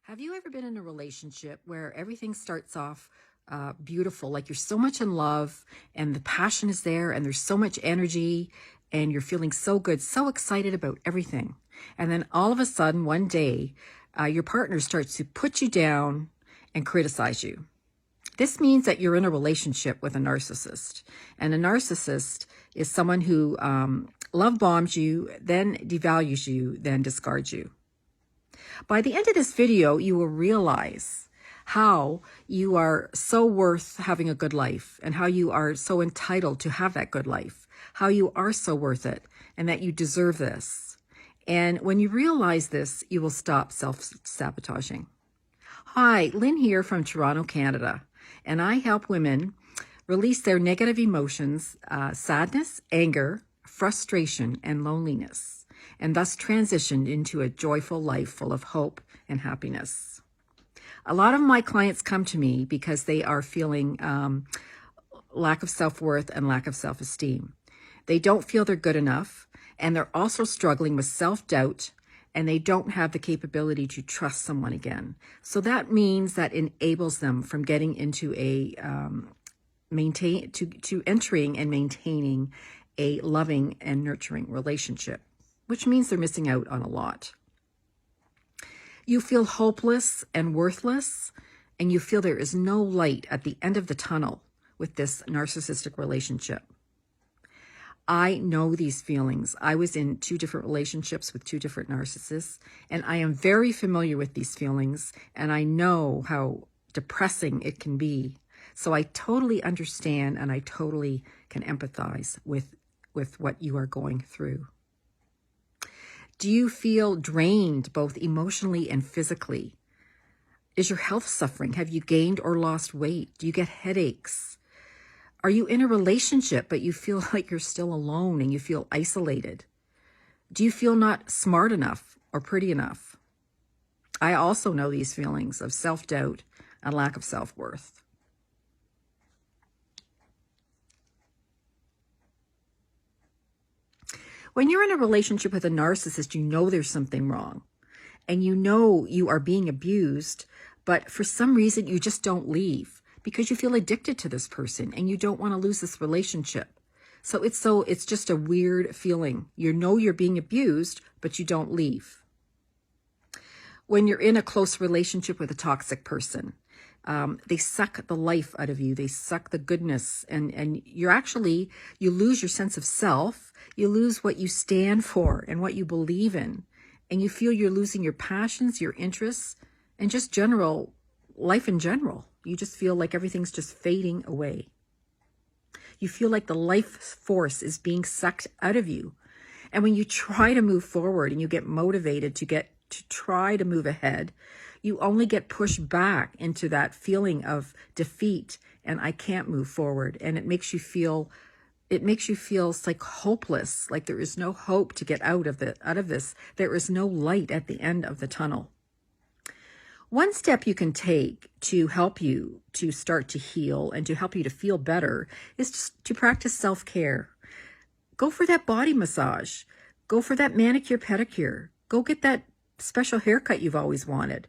Have you ever been in a relationship where everything starts off beautiful, like you're so much in love and the passion is there and there's so much energy and you're feeling so good, so excited about everything. And then all of a sudden, one day, your partner starts to put you down and criticize you. This means that you're in a relationship with a narcissist. And a narcissist is someone who love bombs you, then devalues you, then discards you. By the end of this video, you will realize how you are so worth having a good life and how you are so entitled to have that good life, how you are so worth it and that you deserve this. And when you realize this, you will stop self-sabotaging. Hi, Lynn here from Toronto, Canada, and I help women release their negative emotions, sadness, anger, frustration, and loneliness, and thus transition into a joyful life full of hope and happiness. A lot of my clients come to me because they are feeling lack of self-worth and lack of self-esteem. They don't feel they're good enough, and they're also struggling with self-doubt, and they don't have the capability to trust someone again. So that means that enables them from getting into a entering and maintaining a loving and nurturing relationship, which means they're missing out on a lot. You feel hopeless and worthless, and you feel there is no light at the end of the tunnel with this narcissistic relationship. I know these feelings. I was in 2 different relationships with 2 different narcissists, and I am very familiar with these feelings, and I know how depressing it can be. So I totally understand, and I totally can empathize with what you are going through. Do you feel drained both emotionally and physically? Is your health suffering? Have you gained or lost weight? Do you get headaches? Are you in a relationship but you feel like you're still alone and you feel isolated? Do you feel not smart enough or pretty enough? I also know these feelings of self-doubt and lack of self-worth. When you're in a relationship with a narcissist, you know there's something wrong and you know you are being abused, but for some reason you just don't leave because you feel addicted to this person and you don't want to lose this relationship. So it's just a weird feeling. You know you're being abused, but you don't leave. When you're in a close relationship with a toxic person, they suck the life out of you. They suck the goodness, and you lose your sense of self. You lose what you stand for and what you believe in, and you feel you're losing your passions, your interests, and just life in general. You just feel like everything's just fading away. You feel like the life force is being sucked out of you. And when you try to move forward and you get motivated to try to move ahead, you only get pushed back into that feeling of defeat and I can't move forward. And it makes you feel like hopeless, like there is no hope to get out of this. There is no light at the end of the tunnel. One step you can take to help you to start to heal and to help you to feel better is just to practice self-care. Go for that body massage. Go for that manicure, pedicure. Go get that special haircut you've always wanted.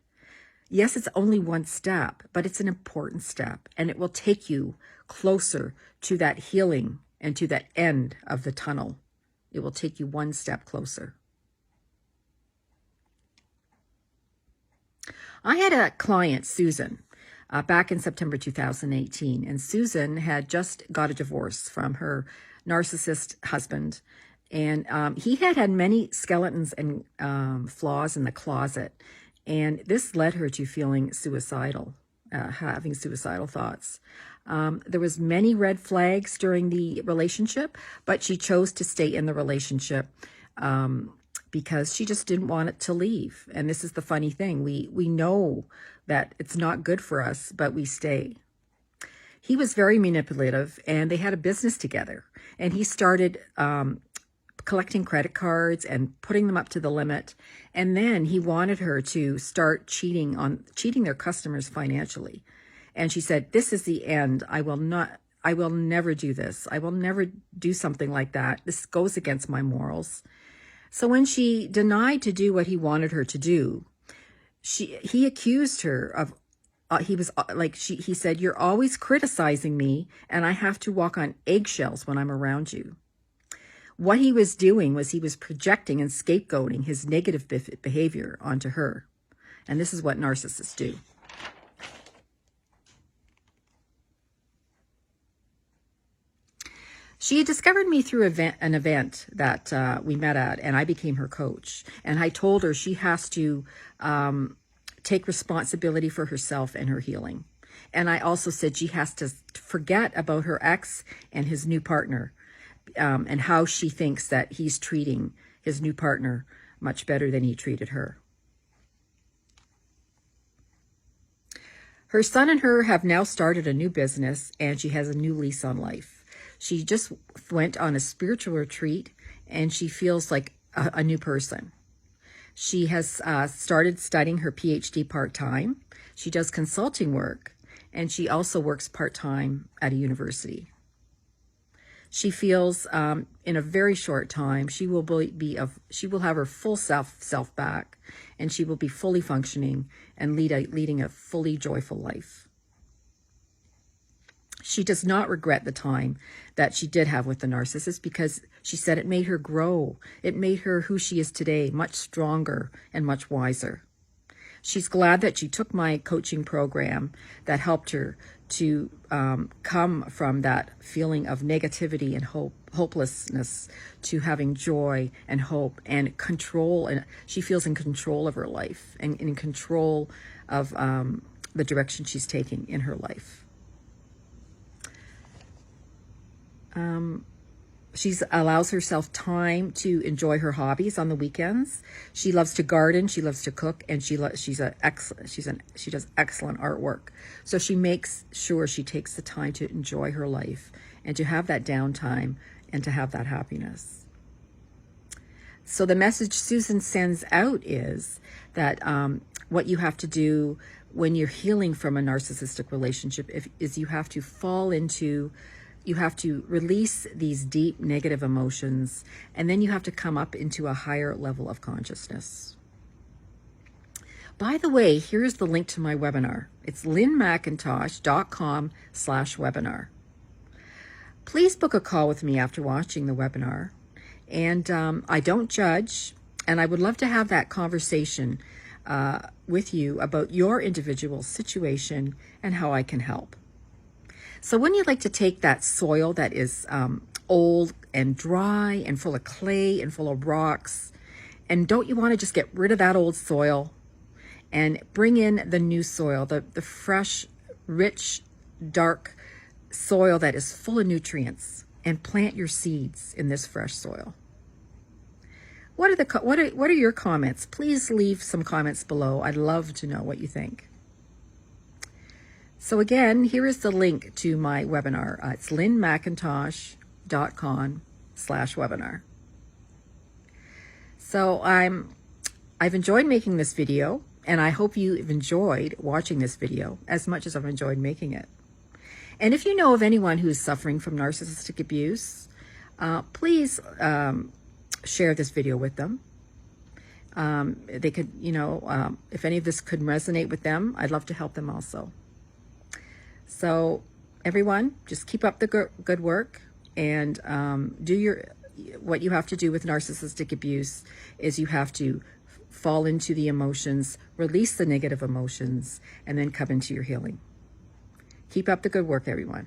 Yes, it's only one step, but it's an important step, and it will take you closer to that healing and to that end of the tunnel. It will take you one step closer. I had a client, Susan, back in September 2018, and Susan had just got a divorce from her narcissist husband, and he had many skeletons and flaws in the closet, and this led her to feeling suicidal, having suicidal thoughts. There was many red flags during the relationship, but she chose to stay in the relationship because she just didn't want it to leave. And this is the funny thing. We know that it's not good for us, but we stay. He was very manipulative, and they had a business together. And he started collecting credit cards and putting them up to the limit. And then he wanted her to start cheating their customers financially. And she said, "This is the end. I will never do this. I will never do something like that. This goes against my morals." So when she denied to do what he wanted her to do, he accused her of, he said, "You're always criticizing me and I have to walk on eggshells when I'm around you." What he was doing was he was projecting and scapegoating his negative behavior onto her. And this is what narcissists do. She had discovered me through an event that we met at, and I became her coach. And I told her she has to take responsibility for herself and her healing. And I also said she has to forget about her ex and his new partner, and how she thinks that he's treating his new partner much better than he treated her. Her son and her have now started a new business, and she has a new lease on life. She just went on a spiritual retreat, and she feels like a new person. She has started studying her PhD part-time. She does consulting work, and she also works part-time at a university. She feels in a very short time she will have her full self back, and she will be fully functioning and leading a fully joyful life. She does not regret the time that she did have with the narcissist, because she said it made her grow. It made her who she is today, much stronger and much wiser. She's glad that she took my coaching program that helped her to come from that feeling of negativity and hopelessness to having joy and hope and control. And she feels in control of her life and in control of the direction she's taking in her life. She allows herself time to enjoy her hobbies on the weekends. She loves to garden, she loves to cook, and she does excellent artwork. So she makes sure she takes the time to enjoy her life and to have that downtime and to have that happiness. So the message Susan sends out is that what you have to do when you're healing from a narcissistic relationship is you have to release these deep negative emotions, and then you have to come up into a higher level of consciousness. By the way, here's the link to my webinar. It's lynnmcintosh.com/webinar. Please book a call with me after watching the webinar. And I don't judge, and I would love to have that conversation with you about your individual situation and how I can help. So when you like to take that soil that is old and dry and full of clay and full of rocks, and don't you want to just get rid of that old soil and bring in the new soil, the fresh, rich, dark soil that is full of nutrients, and plant your seeds in this fresh soil? What are your comments? Please leave some comments below. I'd love to know what you think. So again, here is the link to my webinar. It's lynnmcintosh.com/webinar. So I've enjoyed making this video, and I hope you've enjoyed watching this video as much as I've enjoyed making it. And if you know of anyone who's suffering from narcissistic abuse, please share this video with them. They could, if any of this could resonate with them, I'd love to help them also. So everyone, just keep up the good work, and what you have to do with narcissistic abuse is you have to fall into the emotions, release the negative emotions, and then come into your healing. Keep up the good work, everyone.